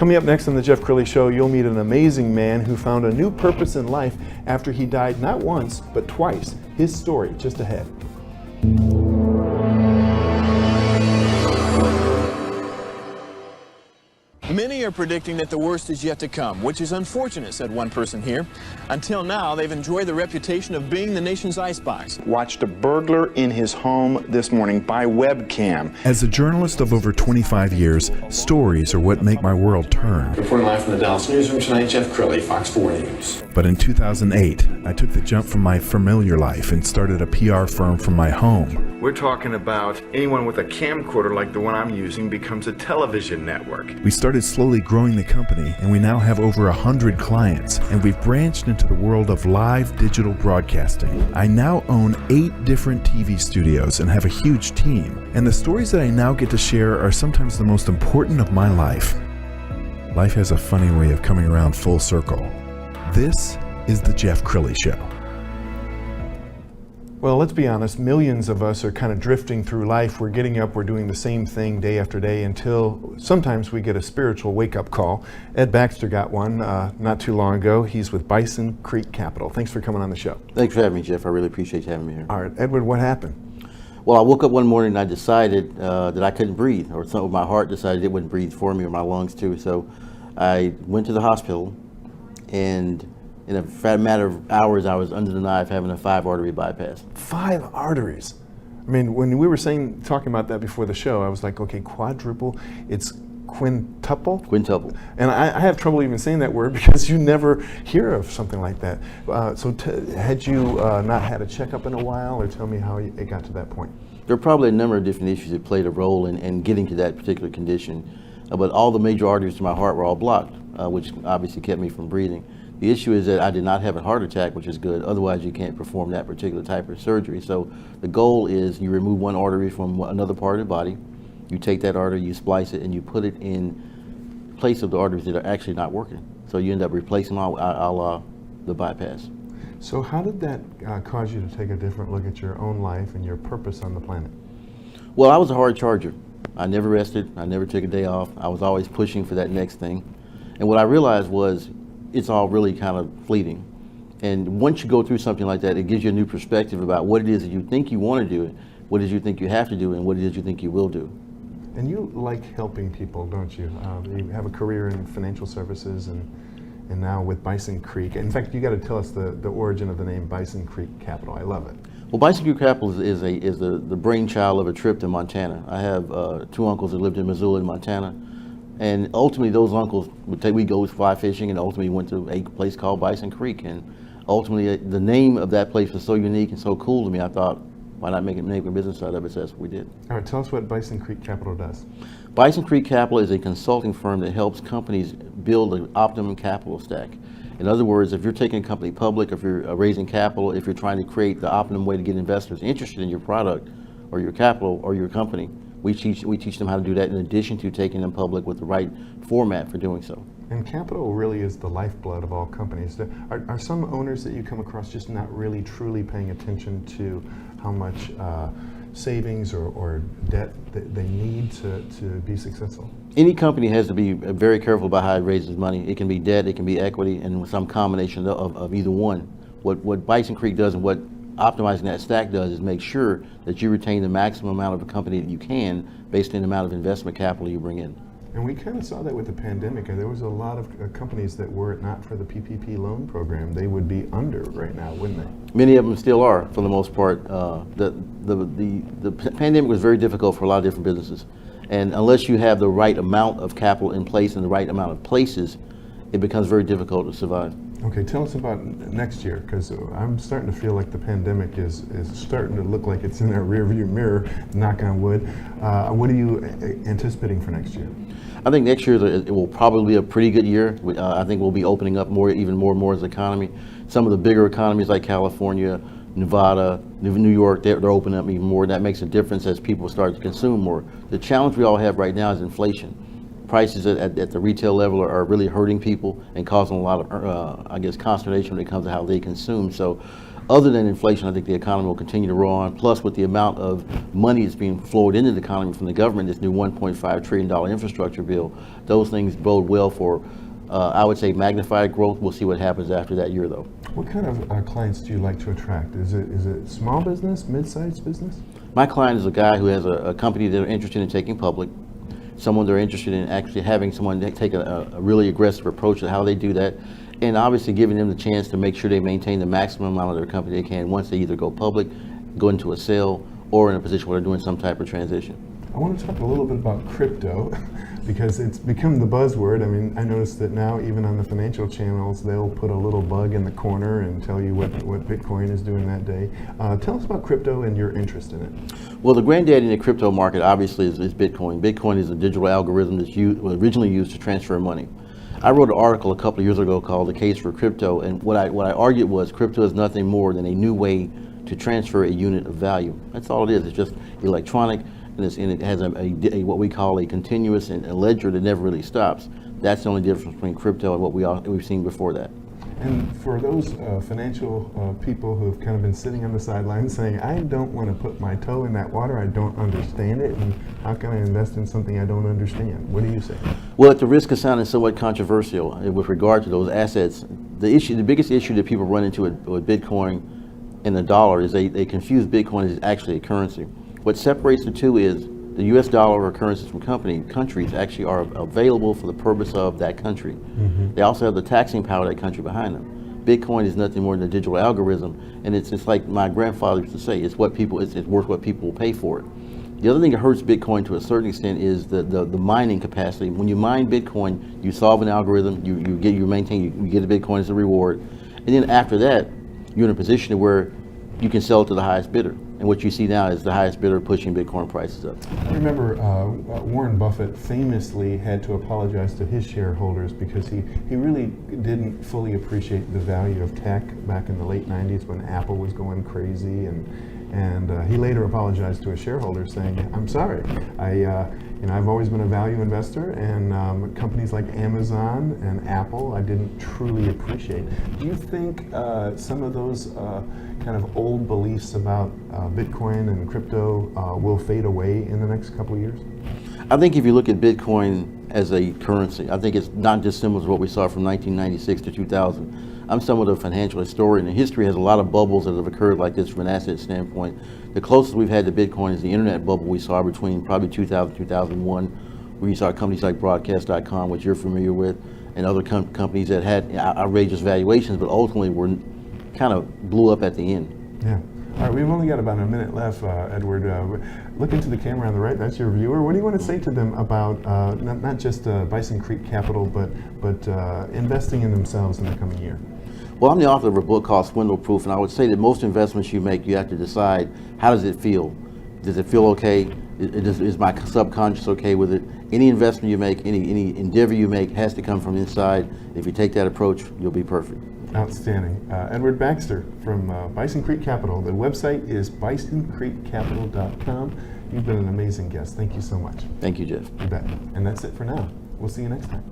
Coming up next on the Jeff Crilley Show, you'll meet an amazing man who found a new purpose in life after he died not once, but twice. His story just ahead. Many are predicting that the worst is yet to come, which is unfortunate, said one person here. Until now, they've enjoyed the reputation of being the nation's icebox. Watched a burglar in his home this morning by webcam. As a journalist of over 25 years, stories are what make my world turn. Reporting live from the Dallas newsroom tonight, Jeff Crilley, Fox 4 News. But in 2008, I took the jump from my familiar life and started a PR firm from my home. We're talking about anyone with a camcorder like the one I'm using becomes a television network. We started slowly growing the company, and we now have over 100 clients, and we've branched into the world of live digital broadcasting. I now own 8 different TV studios and have a huge team, and the stories that I now get to share are sometimes the most important of my life. Life has a funny way of coming around full circle. This is the Jeff Crilley Show. Well, let's be honest, millions of us are kind of drifting through life. We're getting up, we're doing the same thing day after day until sometimes we get a spiritual wake-up call. Ed Baxter got one not too long ago. He's with Bison Creek Capital. Thanks for coming on the show. Thanks for having me, Jeff. I really appreciate you having me here. All right, Edward, what happened? Well, I woke up one morning and I decided that I couldn't breathe, or something with my heart decided it wouldn't breathe for me, or my lungs too. So I went to the hospital, and in a matter of hours, I was under the knife having a 5-artery bypass. 5 arteries. I mean, when we were talking about that before the show, I was like, okay, quadruple, it's quintuple? Quintuple. And I have trouble even saying that word because you never hear of something like that. Had you not had a checkup in a while, or tell me how it got to that point? There are probably a number of different issues that played a role in getting to that particular condition, but all the major arteries to my heart were all blocked, which obviously kept me from breathing. The issue is that I did not have a heart attack, which is good. Otherwise, you can't perform that particular type of surgery. So the goal is you remove one artery from another part of the body, you take that artery, you splice it, and you put it in place of the arteries that are actually not working. So you end up replacing all the bypass. So how did that cause you to take a different look at your own life and your purpose on the planet? Well, I was a hard charger. I never rested. I never took a day off. I was always pushing for that next thing. And what I realized was it's all really kind of fleeting. And once you go through something like that, it gives you a new perspective about what it is that you think you want to do, what it is you think you have to do, and what it is you think you will do. And you like helping people, don't you? You have a career in financial services and now with Bison Creek. In fact, you got to tell us the origin of the name Bison Creek Capital. I love it. Well, Bison Creek Capital is the brainchild of a trip to Montana. I have 2 uncles that lived in Missoula and Montana. And ultimately, those uncles we go fly fishing, and ultimately went to a place called Bison Creek. And ultimately, the name of that place was so unique and so cool to me. I thought, why not make a business out of it? So that's what we did. All right, tell us what Bison Creek Capital does. Bison Creek Capital is a consulting firm that helps companies build an optimum capital stack. In other words, if you're taking a company public, if you're raising capital, if you're trying to create the optimum way to get investors interested in your product or your capital or your company, we teach them how to do that in addition to taking them public with the right format for doing so. And capital really is the lifeblood of all companies. Are some owners that you come across just not really truly paying attention to how much savings or debt that they need to be successful? Any company has to be very careful about how it raises money. It can be debt, it can be equity, and some combination of either one. What Bison Creek does and what optimizing that stack does is make sure that you retain the maximum amount of a company that you can based on the amount of investment capital you bring in. And we kind of saw that with the pandemic. There was a lot of companies that were it not for the PPP loan program, they would be under right now, wouldn't they? Many of them still are, for the most part. The pandemic was very difficult for a lot of different businesses. And unless you have the right amount of capital in place and the right amount of places, it becomes very difficult to survive. Okay, tell us about next year, because I'm starting to feel like the pandemic is starting to look like it's in our rearview mirror, knock on wood. What are you anticipating for next year? I think next year it will probably be a pretty good year. I think we'll be opening up even more and more as an economy. Some of the bigger economies like California, Nevada, New York, they're opening up even more. That makes a difference as people start to consume more. The challenge we all have right now is inflation. Prices at the retail level are really hurting people and causing a lot of, consternation when it comes to how they consume. So Other than inflation, I think the economy will continue to roll on. Plus, with the amount of money that's being flowed into the economy from the government, this new $1.5 trillion infrastructure bill, those things bode well for, I would say, magnified growth. We'll see what happens after that year, though. What kind of clients do you like to attract? Is it small business, mid-sized business? My client is a guy who has a company they're interested in taking public, someone they're interested in actually having someone take a really aggressive approach to how they do that, and obviously giving them the chance to make sure they maintain the maximum amount of their company they can once they either go public, go into a sale, or in a position where they're doing some type of transition. I want to talk a little bit about crypto because it's become the buzzword. I mean, I noticed that now even on the financial channels, they'll put a little bug in the corner and tell you what Bitcoin is doing that day. Tell us about crypto and your interest in it. Well, the granddaddy in the crypto market obviously is Bitcoin. Bitcoin is a digital algorithm that's was originally used to transfer money. I wrote an article a couple of years ago called "The Case for Crypto," and what I argued was crypto is nothing more than a new way to transfer a unit of value. That's all it is. It's just electronic, and it has a what we call a continuous and a ledger that never really stops. That's the only difference between crypto and what we've seen before that. And for those financial people who have kind of been sitting on the sidelines saying, I don't want to put my toe in that water, I don't understand it, and how can I invest in something I don't understand? What do you say? Well, at the risk of sounding somewhat controversial with regard to those assets, the biggest issue that people run into with Bitcoin and the dollar is they confuse Bitcoin as actually a currency. What separates the two is the U.S. dollar or currencies from countries actually are available for the purpose of that country. Mm-hmm. They also have the taxing power of that country behind them. Bitcoin is nothing more than a digital algorithm, and it's like my grandfather used to say, it's worth what people will pay for it. The other thing that hurts Bitcoin to a certain extent is the mining capacity. When you mine Bitcoin, you solve an algorithm, you get a Bitcoin as a reward, and then after that, you're in a position where you can sell it to the highest bidder. And what you see now is the highest bidder pushing Bitcoin prices up. I remember Warren Buffett famously had to apologize to his shareholders because he really didn't fully appreciate the value of tech back in the late 90s when Apple was going crazy, and he later apologized to his shareholders saying, I'm sorry, I've always been a value investor, and companies like Amazon and Apple I didn't truly appreciate. Do you think some of those kind of old beliefs about Bitcoin and crypto will fade away in the next couple of years? I think if you look at Bitcoin as a currency, I think it's not dissimilar to what we saw from 1996 to 2000. I'm somewhat of a financial historian, and history has a lot of bubbles that have occurred like this from an asset standpoint. The closest we've had to Bitcoin is the internet bubble we saw between probably 2000 and 2001, where you saw companies like Broadcast.com, which you're familiar with, and other companies that had outrageous valuations, but ultimately were kind of blew up at the end. Yeah. All right, we've only got about a minute left, Edward. Look into the camera on the right, that's your viewer. What do you want to say to them about not just Bison Creek Capital, but investing in themselves in the coming year? Well, I'm the author of a book called Swindle Proof, and I would say that most investments you make, you have to decide, how does it feel? Does it feel okay? Is my subconscious okay with it? Any investment you make, any endeavor you make has to come from inside. If you take that approach, you'll be perfect. Outstanding. Edward Baxter from Bison Creek Capital. The website is bisoncreekcapital.com. You've been an amazing guest. Thank you so much. Thank you, Jeff. You bet. And that's it for now. We'll see you next time.